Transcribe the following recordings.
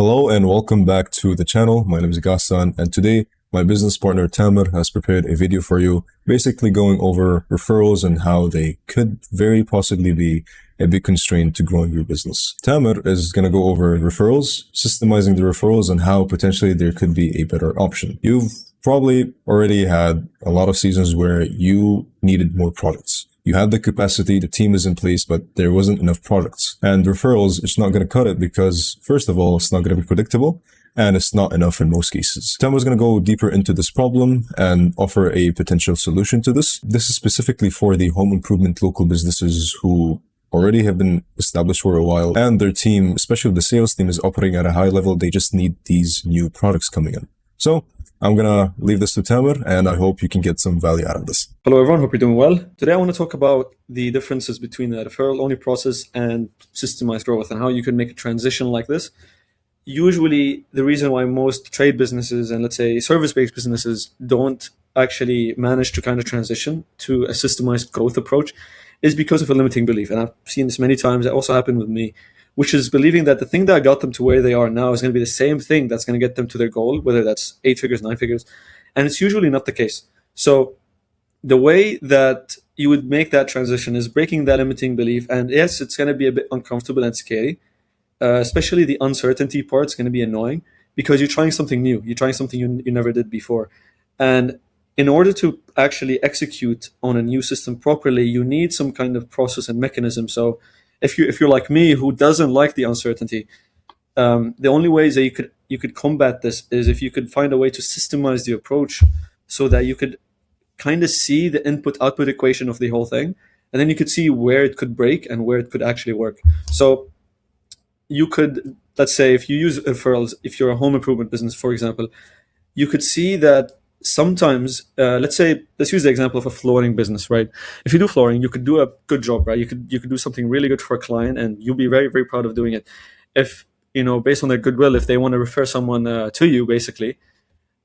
Hello and welcome back to the channel. My name is Ghassan, and today my business partner Tamer has prepared a video for you, basically going over referrals and how they could very possibly be a big constraint to growing your business. Tamer is going to go over referrals, systemizing the referrals, and how potentially there could be a better option. You've probably already had a lot of seasons where you needed more products. You had the capacity, the team is in place, but there wasn't enough products. And referrals, it's not going to cut it because, first of all, it's not going to be predictable and it's not enough in most cases. Tamer's going to go deeper into this problem and offer a potential solution to this. This is specifically for the home improvement local businesses who already have been established for a while and their team, especially the sales team, is operating at a high level. They just need these new products coming in. So I'm going to leave this to Tamer, and I hope you can get some value out of this. Hello everyone, hope you're doing well. Today I want to talk about the differences between the referral-only process and systemized growth and how you can make a transition like this. Usually the reason why most trade businesses and let's say service-based businesses don't actually manage to kind of transition to a systemized growth approach is because of a limiting belief. And I've seen this many times. It also happened with me, which is believing that the thing that got them to where they are now is going to be the same thing that's going to get them to their goal, whether that's 8 figures, 9 figures. And it's usually not the case. So the way that you would make that transition is breaking that limiting belief. And yes, it's going to be a bit uncomfortable and scary, especially the uncertainty part is going to be annoying because you're trying something new. You're trying something you never did before. And in order to actually execute on a new system properly, you need some kind of process and mechanism. So if you're like me, who doesn't like the uncertainty, the only ways that you could combat this is if you could find a way to systemize the approach so that you could kind of see the input-output equation of the whole thing, and then you could see where it could break and where it could actually work. So you could, let's say, if you use referrals, if you're a home improvement business, for example, you could see that sometimes, let's use the example of a flooring business, right? If you do flooring, you could do a good job, right? You could do something really good for a client, and you'll be very, very proud of doing it. If based on their goodwill, if they want to refer someone to you, basically,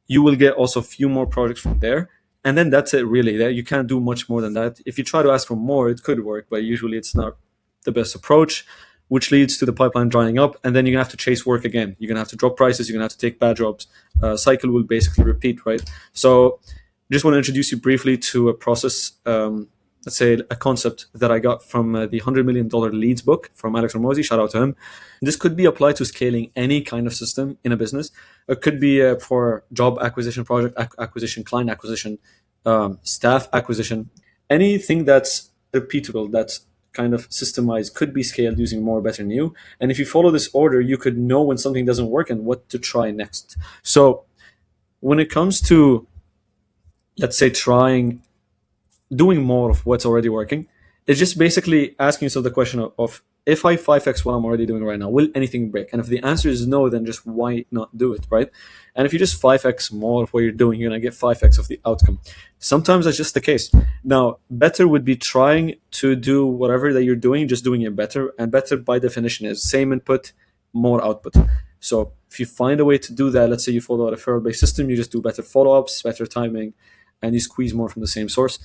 you will get also a few more products from there, and then that's it. Really, you can't do much more than that. If you try to ask for more, it could work, but usually it's not the best approach, which leads to the pipeline drying up, and then you're gonna have to chase work again. You're gonna have to drop prices. You're gonna have to take bad jobs. Cycle will basically repeat, right? So, just want to introduce you briefly to a process, let's say a concept that I got from the $100 Million Leads book from Alex Hormozi. Shout out to him. This could be applied to scaling any kind of system in a business. It could be for job acquisition, project acquisition, client acquisition, staff acquisition, anything that's repeatable, that's kind of systemized, could be scaled using more, better, new. And if you follow this order, you could know when something doesn't work and what to try next. So when it comes to, let's say, doing more of what's already working, it's just basically asking yourself the question of if I 5x what I'm already doing right now, will anything break? And if the answer is no, then just why not do it, right? And if you just 5x more of what you're doing, you're going to get 5x of the outcome. Sometimes that's just the case. Now, better would be trying to do whatever that you're doing, just doing it better. And better by definition is same input, more output. So if you find a way to do that, let's say you follow a referral-based system, you just do better follow-ups, better timing, and you squeeze more from the same source.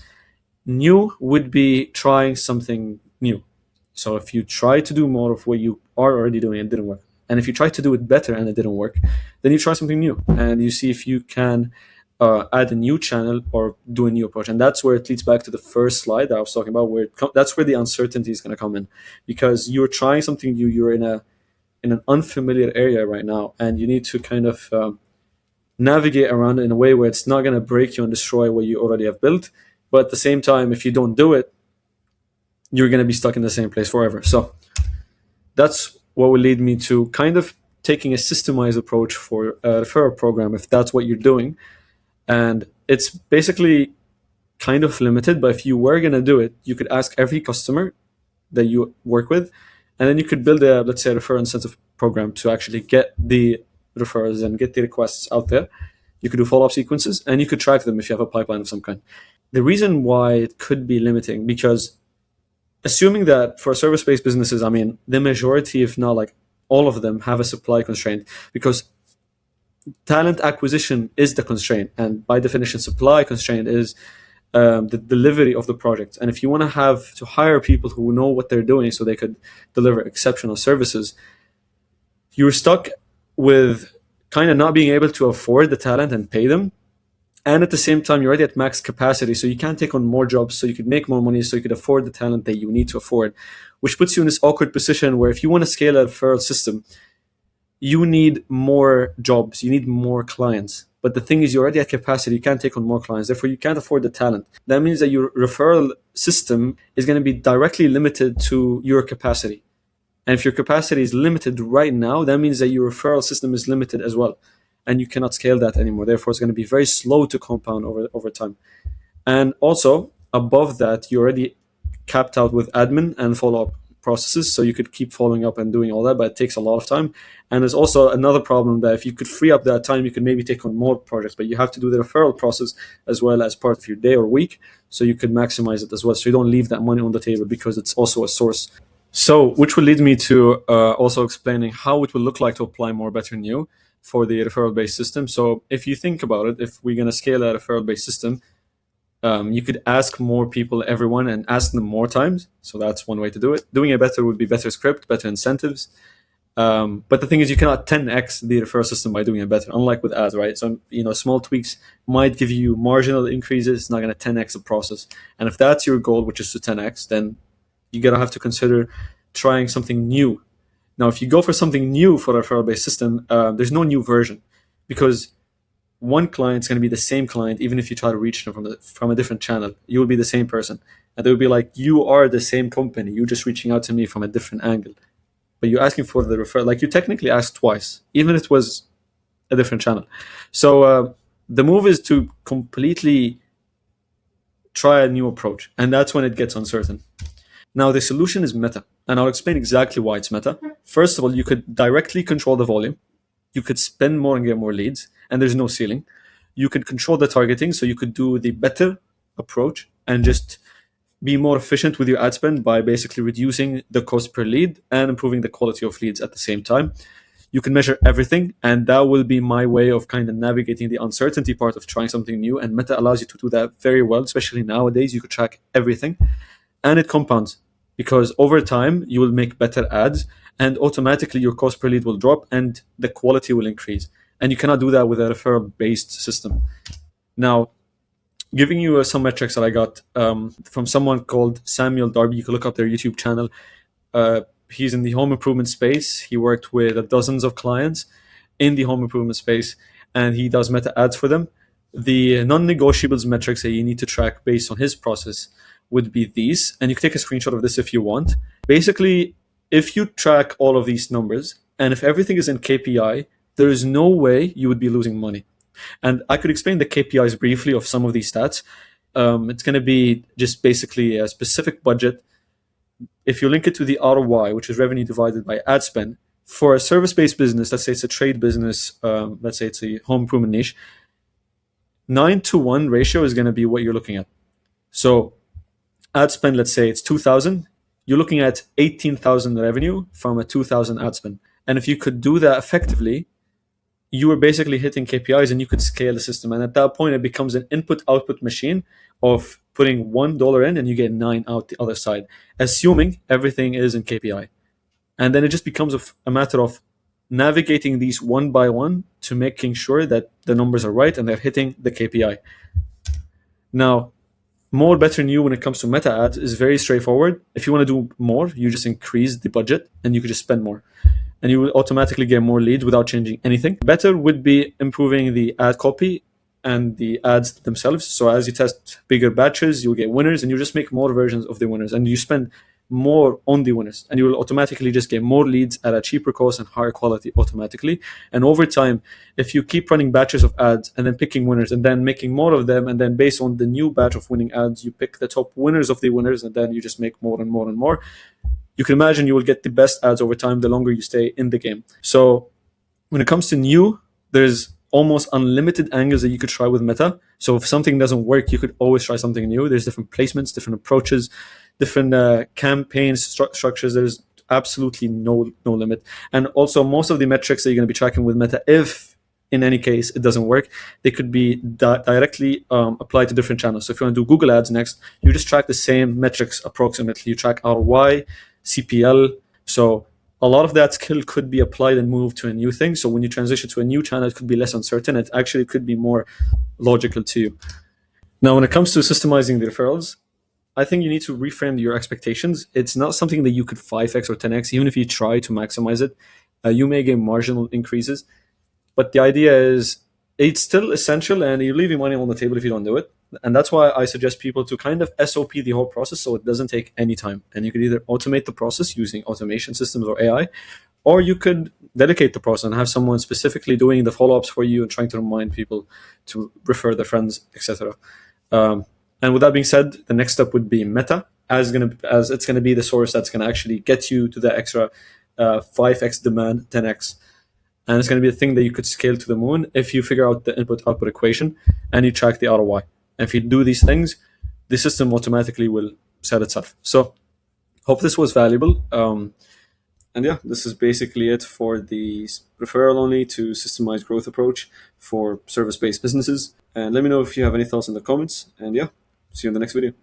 New would be trying something new. So if you try to do more of what you are already doing and it didn't work, and if you try to do it better and it didn't work, then you try something new and you see if you can add a new channel or do a new approach. And that's where it leads back to the first slide that I was talking about, where that's where the uncertainty is going to come in, because you're trying something new. You're in an unfamiliar area right now, and you need to kind of navigate around it in a way where it's not going to break you and destroy what you already have built. But at the same time, if you don't do it, you're going to be stuck in the same place forever. So that's what will lead me to kind of taking a systemized approach for a referral program, if that's what you're doing. And it's basically kind of limited, but if you were going to do it, you could ask every customer that you work with, and then you could build a, let's say, a referral incentive program to actually get the referrals and get the requests out there. You could do follow-up sequences, and you could track them if you have a pipeline of some kind. The reason why it could be limiting, because assuming that for service-based businesses, I mean, the majority, if not like all of them, have a supply constraint, because talent acquisition is the constraint. And by definition, supply constraint is the delivery of the project. And if you want to have to hire people who know what they're doing so they could deliver exceptional services, you're stuck with kind of not being able to afford the talent and pay them. And at the same time, you're already at max capacity, so you can't take on more jobs, so you could make more money, so you could afford the talent that you need to afford, which puts you in this awkward position where if you want to scale a referral system, you need more jobs, you need more clients. But the thing is, you're already at capacity, you can't take on more clients, therefore you can't afford the talent. That means that your referral system is going to be directly limited to your capacity. And if your capacity is limited right now, that means that your referral system is limited as well. And you cannot scale that anymore. Therefore, it's going to be very slow to compound over time. And also, above that, you're already capped out with admin and follow-up processes. So you could keep following up and doing all that, but it takes a lot of time. And there's also another problem that if you could free up that time, you could maybe take on more projects, but you have to do the referral process as well as part of your day or week. So you could maximize it as well. So you don't leave that money on the table because it's also a source. So, which will lead me to also explaining how it will look like to apply more, better, new for the referral-based system. So if you think about it, if we're going to scale a referral-based system, you could ask more people, everyone, and ask them more times. So that's one way to do it. Doing it better would be better script, better incentives. But the thing is, you cannot 10x the referral system by doing it better, unlike with ads, right? So, small tweaks might give you marginal increases. It's not going to 10x the process. And if that's your goal, which is to 10x, then you're going to have to consider trying something new. Now, if you go for something new for a referral-based system, there's no new version, because one client is going to be the same client, even if you try to reach them from a different channel. You will be the same person. And they will be like, you are the same company. You're just reaching out to me from a different angle. But you're asking for the referral. Like, you technically asked twice, even if it was a different channel. So the move is to completely try a new approach. And that's when it gets uncertain. Now, the solution is meta, and I'll explain exactly why it's meta. First of all, you could directly control the volume. You could spend more and get more leads, and there's no ceiling. You could control the targeting, so you could do the better approach and just be more efficient with your ad spend by basically reducing the cost per lead and improving the quality of leads at the same time. You can measure everything, and that will be my way of kind of navigating the uncertainty part of trying something new, and meta allows you to do that very well, especially nowadays. You could track everything. And it compounds, because over time you will make better ads and automatically your cost per lead will drop and the quality will increase. And you cannot do that with a referral-based system. Now, giving you some metrics that I got from someone called Samuel Darby. You can look up their YouTube channel. He's in the home improvement space. He worked with dozens of clients in the home improvement space, and he does meta ads for them. The non-negotiables metrics that you need to track based on his process would be these, and you can take a screenshot of this if you want. Basically, if you track all of these numbers, and if everything is in KPI, there is no way you would be losing money. And I could explain the KPIs briefly of some of these stats. It's going to be just basically a specific budget. If you link it to the ROI, which is revenue divided by ad spend, for a service-based business, let's say it's a trade business, let's say it's a home improvement niche, 9-to-1 ratio is going to be what you're looking at. So ad spend, let's say it's 2,000, you're looking at 18,000 revenue from a 2,000 ad spend. And if you could do that effectively, you were basically hitting KPIs and you could scale the system. And at that point, it becomes an input-output machine of putting $1 in and you get 9 out the other side, assuming everything is in KPI. And then it just becomes a matter of navigating these one by one to making sure that the numbers are right and they're hitting the KPI. Now, more, better, new when it comes to meta ads is very straightforward. If you want to do more, you just increase the budget and you could just spend more. And you will automatically get more leads without changing anything. Better would be improving the ad copy and the ads themselves. So as you test bigger batches, you'll get winners and you just make more versions of the winners and you spend more on the winners and you will automatically just get more leads at a cheaper cost and higher quality automatically. And over time, if you keep running batches of ads and then picking winners and then making more of them, and then based on the new batch of winning ads, you pick the top winners of the winners and then you just make more and more and more, you can imagine you will get the best ads over time the longer you stay in the game. So when it comes to new, there's almost unlimited angles that you could try with meta. So if something doesn't work, you could always try something new. There's different placements, different approaches, different campaigns, structures. There's absolutely no limit. And also most of the metrics that you're going to be tracking with meta, if in any case it doesn't work, they could be directly applied to different channels. So if you want to do Google ads next, you just track the same metrics approximately. You track ROI, CPL. So a lot of that skill could be applied and moved to a new thing. So when you transition to a new channel, it could be less uncertain. It actually could be more logical to you. Now, when it comes to systemizing the referrals, I think you need to reframe your expectations. It's not something that you could 5x or 10x, even if you try to maximize it. You may gain marginal increases, but the idea is it's still essential, and you're leaving money on the table if you don't do it. And that's why I suggest people to kind of SOP the whole process so it doesn't take any time. And you could either automate the process using automation systems or AI, or you could delegate the process and have someone specifically doing the follow-ups for you and trying to remind people to refer their friends, etc. And with that being said, the next step would be Meta, as it's gonna be the source that's gonna actually get you to the extra 5x demand, 10x. And it's going to be a thing that you could scale to the moon if you figure out the input-output equation and you track the ROI. And if you do these things, the system automatically will set itself. So hope this was valuable. And yeah, this is basically it for the referral only to systemized growth approach for service-based businesses. And let me know if you have any thoughts in the comments. And yeah, see you in the next video.